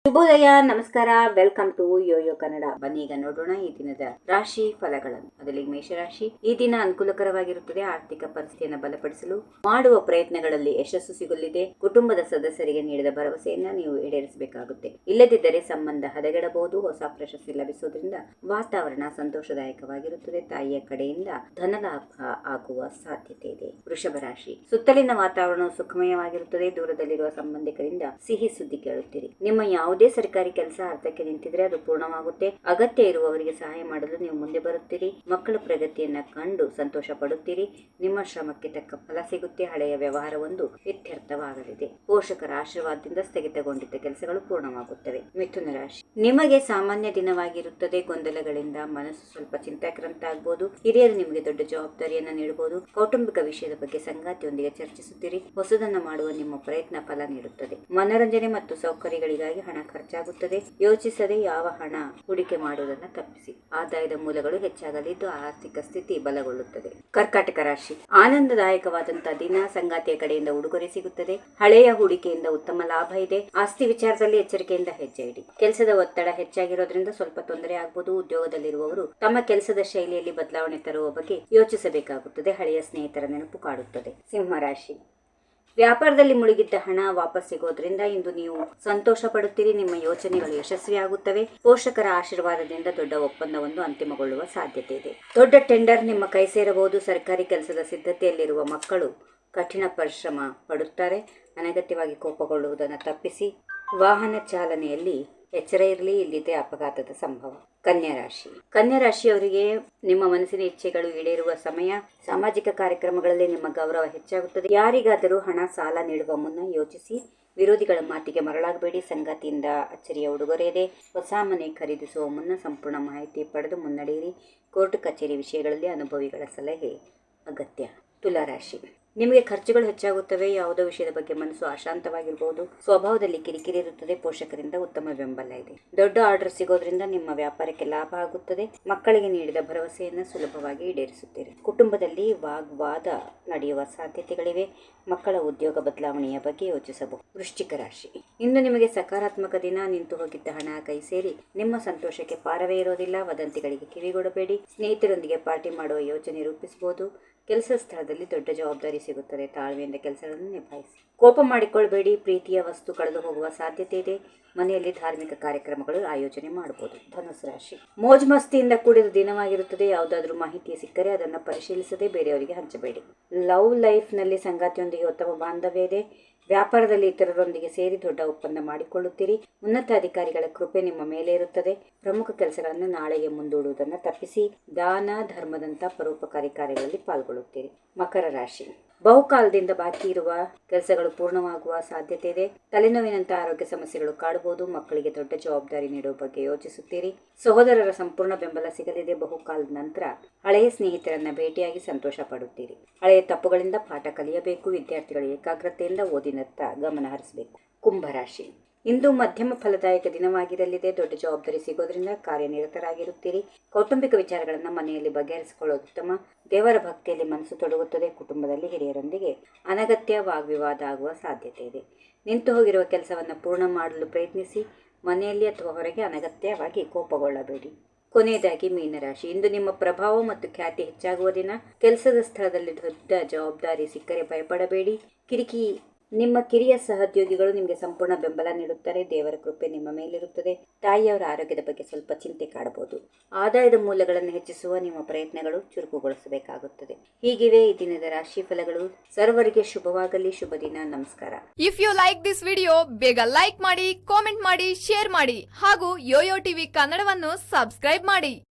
ಶುಭೋದಯ, ನಮಸ್ಕಾರ, welcome to Yoyo Kannada. ಬನ್ನಿ ಈಗ ನೋಡೋಣ ಈ ದಿನದ ರಾಶಿ ಫಲಗಳನ್ನು. ಮೊದಲಿಗೆ ಮೇಷರಾಶಿ. ಈ ದಿನ ಅನುಕೂಲಕರವಾಗಿರುತ್ತದೆ. ಆರ್ಥಿಕ ಪರಿಸ್ಥಿತಿಯನ್ನು ಬಲಪಡಿಸಲು ಮಾಡುವ ಪ್ರಯತ್ನಗಳಲ್ಲಿ ಯಶಸ್ಸು ಸಿಗಲಿದೆ. ಕುಟುಂಬದ ಸದಸ್ಯರಿಗೆ ನೀಡಿದ ಭರವಸೆಯನ್ನ ನೀವು ಈಡೇರಿಸಬೇಕಾಗುತ್ತೆ. ಇಲ್ಲದಿದ್ದರೆ ಸಂಬಂಧ ಹದಗೆಡಬಹುದು. ಹೊಸ ಪ್ರಶಸ್ತಿ ಲಭಿಸುವುದರಿಂದ ವಾತಾವರಣ ಸಂತೋಷದಾಯಕವಾಗಿರುತ್ತದೆ. ತಾಯಿಯ ಕಡೆಯಿಂದ ಧನಲಾಭ ಆಗುವ ಸಾಧ್ಯತೆ ಇದೆ. ವೃಷಭ ರಾಶಿ. ಸುತ್ತಲಿನ ವಾತಾವರಣವು ಸುಖಮಯವಾಗಿರುತ್ತದೆ. ದೂರದಲ್ಲಿರುವ ಸಂಬಂಧಿಕರಿಂದ ಸಿಹಿ ಸುದ್ದಿ ಕೇಳುತ್ತೀರಿ. ನಿಮ್ಮ ಯಾವುದೇ ಸರ್ಕಾರಿ ಕೆಲಸ ಅರ್ಧಕ್ಕೆ ನಿಂತಿದ್ರೆ ಅದು ಪೂರ್ಣವಾಗುತ್ತೆ. ಅಗತ್ಯ ಇರುವವರಿಗೆ ಸಹಾಯ ಮಾಡಲು ನೀವು ಮುಂದೆ ಬರುತ್ತೀರಿ. ಮಕ್ಕಳ ಪ್ರಗತಿಯನ್ನ ಕಂಡು ಸಂತೋಷ ಪಡುತ್ತೀರಿ. ನಿಮ್ಮ ಶ್ರಮಕ್ಕೆ ತಕ್ಕ ಫಲ ಸಿಗುತ್ತೆ. ಹಳೆಯ ವ್ಯವಹಾರವೊಂದು ಇತ್ಯರ್ಥವಾಗಲಿದೆ. ಪೋಷಕರ ಆಶೀರ್ವಾದದಿಂದ ಸ್ಥಗಿತಗೊಂಡಿದ್ದ ಕೆಲಸಗಳು ಪೂರ್ಣವಾಗುತ್ತವೆ. ಮಿಥುನ ರಾಶಿ. ನಿಮಗೆ ಸಾಮಾನ್ಯ ದಿನವಾಗಿರುತ್ತದೆ. ಗೊಂದಲಗಳಿಂದ ಮನಸ್ಸು ಸ್ವಲ್ಪ ಚಿಂತಾಕ್ರಾಂತಾಗಬಹುದು. ಹಿರಿಯರು ನಿಮಗೆ ದೊಡ್ಡ ಜವಾಬ್ದಾರಿಯನ್ನ ನೀಡಬಹುದು. ಕೌಟುಂಬಿಕ ವಿಷಯದ ಬಗ್ಗೆ ಸಂಗಾತಿಯೊಂದಿಗೆ ಚರ್ಚಿಸುತ್ತೀರಿ. ಹೊಸದನ್ನ ಮಾಡುವ ನಿಮ್ಮ ಪ್ರಯತ್ನ ಫಲ ನೀಡುತ್ತದೆ. ಮನರಂಜನೆ ಮತ್ತು ಸೌಕರ್ಯಗಳಿಗಾಗಿ ಹಣ ಖರ್ಚಾಗುತ್ತದೆ. ಯೋಚಿಸದೆ ಯಾವ ಹಣ ಹೂಡಿಕೆ ಮಾಡುವುದನ್ನು ತಪ್ಪಿಸಿ. ಆದಾಯದ ಮೂಲಗಳು ಹೆಚ್ಚಾಗಲಿದ್ದು ಆರ್ಥಿಕ ಸ್ಥಿತಿ ಬಲಗೊಳ್ಳುತ್ತದೆ. ಕರ್ಕಾಟಕ ರಾಶಿ. ಆನಂದದಾಯಕವಾದಂತಹ ದಿನ. ಸಂಗಾತಿಯ ಕಡೆಯಿಂದ ಉಡುಗೊರೆ ಸಿಗುತ್ತದೆ. ಹಳೆಯ ಹೂಡಿಕೆಯಿಂದ ಉತ್ತಮ ಲಾಭ ಇದೆ. ಆಸ್ತಿ ವಿಚಾರದಲ್ಲಿ ಎಚ್ಚರಿಕೆಯಿಂದ ಹೆಜ್ಜೆ ಇಡಿ. ಕೆಲಸದ ಒತ್ತಡ ಹೆಚ್ಚಾಗಿರೋದ್ರಿಂದ ಸ್ವಲ್ಪ ತೊಂದರೆ ಆಗಬಹುದು. ಉದ್ಯೋಗದಲ್ಲಿರುವವರು ತಮ್ಮ ಕೆಲಸದ ಶೈಲಿಯಲ್ಲಿ ಬದಲಾವಣೆ ತರುವ ಬಗ್ಗೆ ಯೋಚಿಸಬೇಕಾಗುತ್ತದೆ. ಹಳೆಯ ಸ್ನೇಹಿತರ ನೆನಪು ಕಾಡುತ್ತದೆ. ಸಿಂಹರಾಶಿ. ವ್ಯಾಪಾರದಲ್ಲಿ ಮುಳುಗಿದ್ದ ಹಣ ವಾಪಸ್ ಸಿಗೋದ್ರಿಂದ ಇಂದು ನೀವು ಸಂತೋಷ ಪಡುತ್ತೀರಿ. ನಿಮ್ಮ ಯೋಚನೆಗಳು ಯಶಸ್ವಿಯಾಗುತ್ತವೆ. ಪೋಷಕರ ಆಶೀರ್ವಾದದಿಂದ ದೊಡ್ಡ ಒಪ್ಪಂದವೊಂದು ಅಂತಿಮಗೊಳ್ಳುವ ಸಾಧ್ಯತೆ ಇದೆ. ದೊಡ್ಡ ಟೆಂಡರ್ ನಿಮ್ಮ ಕೈ ಸೇರಬಹುದು. ಸರ್ಕಾರಿ ಕೆಲಸದ ಸಿದ್ಧತೆಯಲ್ಲಿರುವ ಮಕ್ಕಳು ಕಠಿಣ ಪರಿಶ್ರಮ ಪಡುತ್ತಾರೆ. ಅನಗತ್ಯವಾಗಿ ಕೋಪಗೊಳ್ಳುವುದನ್ನು ತಪ್ಪಿಸಿ. ವಾಹನ ಚಾಲನೆಯಲ್ಲಿ ಎಚ್ಚರ ಇರಲಿ, ಇಲ್ಲಿದೆ ಅಪಘಾತದ ಸಂಭವ. ಕನ್ಯಾ ರಾಶಿ. ಕನ್ಯಾ ರಾಶಿಯವರಿಗೆ ನಿಮ್ಮ ಮನಸ್ಸಿನ ಇಚ್ಛೆಗಳು ಈಡೇರುವ ಸಮಯ. ಸಾಮಾಜಿಕ ಕಾರ್ಯಕ್ರಮಗಳಲ್ಲಿ ನಿಮ್ಮ ಗೌರವ ಹೆಚ್ಚಾಗುತ್ತದೆ. ಯಾರಿಗಾದರೂ ಹಣ ಸಾಲ ನೀಡುವ ಮುನ್ನ ಯೋಚಿಸಿ. ವಿರೋಧಿಗಳ ಮಾತಿಗೆ ಮರಳಾಗಬೇಡಿ. ಸಂಗಾತಿಯಿಂದ ಅಚ್ಚರಿಯ ಉಡುಗೊರೆ ಇದೆ. ಹೊಸ ಮನೆ ಖರೀದಿಸುವ ಮುನ್ನ ಸಂಪೂರ್ಣ ಮಾಹಿತಿ ಪಡೆದು ಮುನ್ನಡೆಯಿರಿ. ಕೋರ್ಟ್ ಕಚೇರಿ ವಿಷಯಗಳಲ್ಲಿ ಅನುಭವಿಗಳ ಸಲಹೆ ಅಗತ್ಯ. ತುಲಾ ರಾಶಿ. ನಿಮಗೆ ಖರ್ಚುಗಳು ಹೆಚ್ಚಾಗುತ್ತವೆ. ಯಾವುದೋ ವಿಷಯದ ಬಗ್ಗೆ ಮನಸ್ಸು ಅಶಾಂತವಾಗಿರಬಹುದು. ಸ್ವಭಾವದಲ್ಲಿ ಕಿರಿಕಿರಿ ಇರುತ್ತದೆ. ಪೋಷಕರಿಂದ ಉತ್ತಮ ಬೆಂಬಲ ಇದೆ. ದೊಡ್ಡ ಆರ್ಡರ್ ಸಿಗೋದ್ರಿಂದ ನಿಮ್ಮ ವ್ಯಾಪಾರಕ್ಕೆ ಲಾಭ ಆಗುತ್ತದೆ. ಮಕ್ಕಳಿಗೆ ನೀಡಿದ ಭರವಸೆಯನ್ನು ಸುಲಭವಾಗಿ ಈಡೇರಿಸುತ್ತೀರಿ. ಕುಟುಂಬದಲ್ಲಿ ವಾಗ್ವಾದ ನಡೆಯುವ ಸಾಧ್ಯತೆಗಳಿವೆ. ಮಕ್ಕಳ ಉದ್ಯೋಗ ಬದಲಾವಣೆಯ ಬಗ್ಗೆ ಯೋಚಿಸಬಹುದು. ವೃಶ್ಚಿಕ ರಾಶಿ. ಇಂದು ನಿಮಗೆ ಸಕಾರಾತ್ಮಕ ದಿನ. ನಿಂತು ಹೋಗಿದ್ದ ಹಣ ಕೈ ಸೇರಿ ನಿಮ್ಮ ಸಂತೋಷಕ್ಕೆ ಪಾರವೇ ಇರೋದಿಲ್ಲ. ವದಂತಿಗಳಿಗೆ ಕಿವಿಗೊಡಬೇಡಿ. ಸ್ನೇಹಿತರೊಂದಿಗೆ ಪಾರ್ಟಿ ಮಾಡುವ ಯೋಚನೆ ರೂಪಿಸಬಹುದು. ಕೆಲಸ ಸ್ಥಳದಲ್ಲಿ ದೊಡ್ಡ ಜವಾಬ್ದಾರಿ ಸಿಗುತ್ತದೆ. ತಾಳ್ಮೆಯಿಂದ ಕೆಲಸಗಳನ್ನು ನಿಭಾಯಿಸಿ. ಕೋಪ ಮಾಡಿಕೊಳ್ಬೇಡಿ. ಪ್ರೀತಿಯ ವಸ್ತು ಕಳೆದು ಹೋಗುವ ಸಾಧ್ಯತೆ ಇದೆ. ಮನೆಯಲ್ಲಿ ಧಾರ್ಮಿಕ ಕಾರ್ಯಕ್ರಮಗಳು ಆಯೋಜನೆ ಮಾಡಬಹುದು. ಧನುಸು ರಾಶಿ. ಮೋಜ್ ಮಸ್ತಿಯಿಂದ ಕೂಡಿದ ದಿನವಾಗಿರುತ್ತದೆ. ಯಾವುದಾದ್ರೂ ಮಾಹಿತಿ ಸಿಕ್ಕರೆ ಅದನ್ನು ಪರಿಶೀಲಿಸದೆ ಬೇರೆಯವರಿಗೆ ಹಂಚಬೇಡಿ. ಲವ್ ಲೈಫ್ನಲ್ಲಿ ಸಂಗಾತಿಯೊಂದಿಗೆ ಉತ್ತಮ ಬಾಂಧವ್ಯ ಇದೆ. ವ್ಯಾಪಾರದಲ್ಲಿ ಇತರರೊಂದಿಗೆ ಸೇರಿ ದೊಡ್ಡ ಒಪ್ಪಂದ ಮಾಡಿಕೊಳ್ಳುತ್ತೀರಿ. ಉನ್ನತ ಅಧಿಕಾರಿಗಳ ಕೃಪೆ ನಿಮ್ಮ ಮೇಲೆ ಇರುತ್ತದೆ. ಪ್ರಮುಖ ಕೆಲಸಗಳನ್ನು ನಾಳೆಗೆ ಮುಂದೂಡುವುದನ್ನು ತಪ್ಪಿಸಿ. ದಾನ ಧರ್ಮದಂತಹ ಪರೋಪಕಾರಿ ಕಾರ್ಯಗಳಲ್ಲಿ ಪಾಲ್ಗೊಳ್ಳುತ್ತೀರಿ. ಮಕರ ರಾಶಿ. ಬಹುಕಾಲದಿಂದ ಬಾಕಿ ಇರುವ ಕೆಲಸಗಳು ಪೂರ್ಣವಾಗುವ ಸಾಧ್ಯತೆ ಇದೆ. ತಲೆನೋವಿನಂತಹ ಆರೋಗ್ಯ ಸಮಸ್ಯೆಗಳು ಕಾಡಬಹುದು. ಮಕ್ಕಳಿಗೆ ದೊಡ್ಡ ಜವಾಬ್ದಾರಿ ನೀಡುವ ಬಗ್ಗೆ ಯೋಚಿಸುತ್ತೀರಿ. ಸಹೋದರರ ಸಂಪೂರ್ಣ ಬೆಂಬಲ ಸಿಗಲಿದೆ. ಬಹುಕಾಲದ ನಂತರ ಹಳೆಯ ಸ್ನೇಹಿತರನ್ನ ಭೇಟಿಯಾಗಿ ಸಂತೋಷ ಪಡುತ್ತೀರಿ. ಹಳೆಯ ತಪ್ಪುಗಳಿಂದ ಪಾಠ ಕಲಿಯಬೇಕು. ವಿದ್ಯಾರ್ಥಿಗಳು ಏಕಾಗ್ರತೆಯಿಂದ ಓದಿನತ್ತ ಗಮನ ಹರಿಸಬೇಕು. ಕುಂಭರಾಶಿ. ಇಂದು ಮಧ್ಯಮ ಫಲದಾಯಕ ದಿನವಾಗಿರಲಿದೆ. ದೊಡ್ಡ ಜವಾಬ್ದಾರಿ ಸಿಗೋದ್ರಿಂದ ಕಾರ್ಯನಿರತರಾಗಿರುತ್ತೀರಿ. ಕೌಟುಂಬಿಕ ವಿಚಾರಗಳನ್ನು ಮನೆಯಲ್ಲಿ ಬಗೆಹರಿಸಿಕೊಳ್ಳೋದು ಉತ್ತಮ. ದೇವರ ಭಕ್ತಿಯಲ್ಲಿ ಮನಸ್ಸು ತೊಡಗುತ್ತದೆ. ಕುಟುಂಬದಲ್ಲಿ ಹಿರಿಯರೊಂದಿಗೆ ಅನಗತ್ಯ ವಾಗ್ವಿವಾದ ಆಗುವ ಸಾಧ್ಯತೆ ಇದೆ. ನಿಂತು ಹೋಗಿರುವ ಕೆಲಸವನ್ನು ಪೂರ್ಣ ಮಾಡಲು ಪ್ರಯತ್ನಿಸಿ. ಮನೆಯಲ್ಲಿ ಅಥವಾ ಹೊರಗೆ ಅನಗತ್ಯವಾಗಿ ಕೋಪಗೊಳ್ಳಬೇಡಿ. ಕೊನೆಯದಾಗಿ ಮೀನರಾಶಿ. ಇಂದು ನಿಮ್ಮ ಪ್ರಭಾವ ಮತ್ತು ಖ್ಯಾತಿ ಹೆಚ್ಚಾಗುವ ದಿನ. ಕೆಲಸದ ಸ್ಥಳದಲ್ಲಿ ದೊಡ್ಡ ಜವಾಬ್ದಾರಿ ಸಿಕ್ಕರೆ ಭಯಪಡಬೇಡಿ. ನಿಮ್ಮ ಕಿರಿಯ ಸಹೋದ್ಯೋಗಿಗಳು ನಿಮಗೆ ಸಂಪೂರ್ಣ ಬೆಂಬಲ ನೀಡುತ್ತಾರೆ. ದೇವರ ಕೃಪೆ ನಿಮ್ಮ ಮೇಲಿರುತ್ತದೆ. ತಾಯಿಯವರ ಆರೋಗ್ಯದ ಬಗ್ಗೆ ಸ್ವಲ್ಪ ಚಿಂತೆ ಕಾಡಬಹುದು. ಆದಾಯದ ಮೂಲಗಳನ್ನು ಹೆಚ್ಚಿಸುವ ನಿಮ್ಮ ಪ್ರಯತ್ನಗಳು ಚುರುಕುಗೊಳಿಸಬೇಕಾಗುತ್ತದೆ. ಹೀಗಿವೆ ಈ ದಿನದ ರಾಶಿ ಫಲಗಳು. ಸರ್ವರಿಗೆ ಶುಭವಾಗಲಿ. ಶುಭ ದಿನ. ನಮಸ್ಕಾರ. If you like this video, ಬೇಗ ಲೈಕ್ ಮಾಡಿ, ಕಾಮೆಂಟ್ ಮಾಡಿ, ಶೇರ್ ಮಾಡಿ ಹಾಗೂ ಯೋಯೋ ಟಿವಿ ಕನ್ನಡವನ್ನು ಸಬ್ಸ್ಕ್ರೈಬ್ ಮಾಡಿ.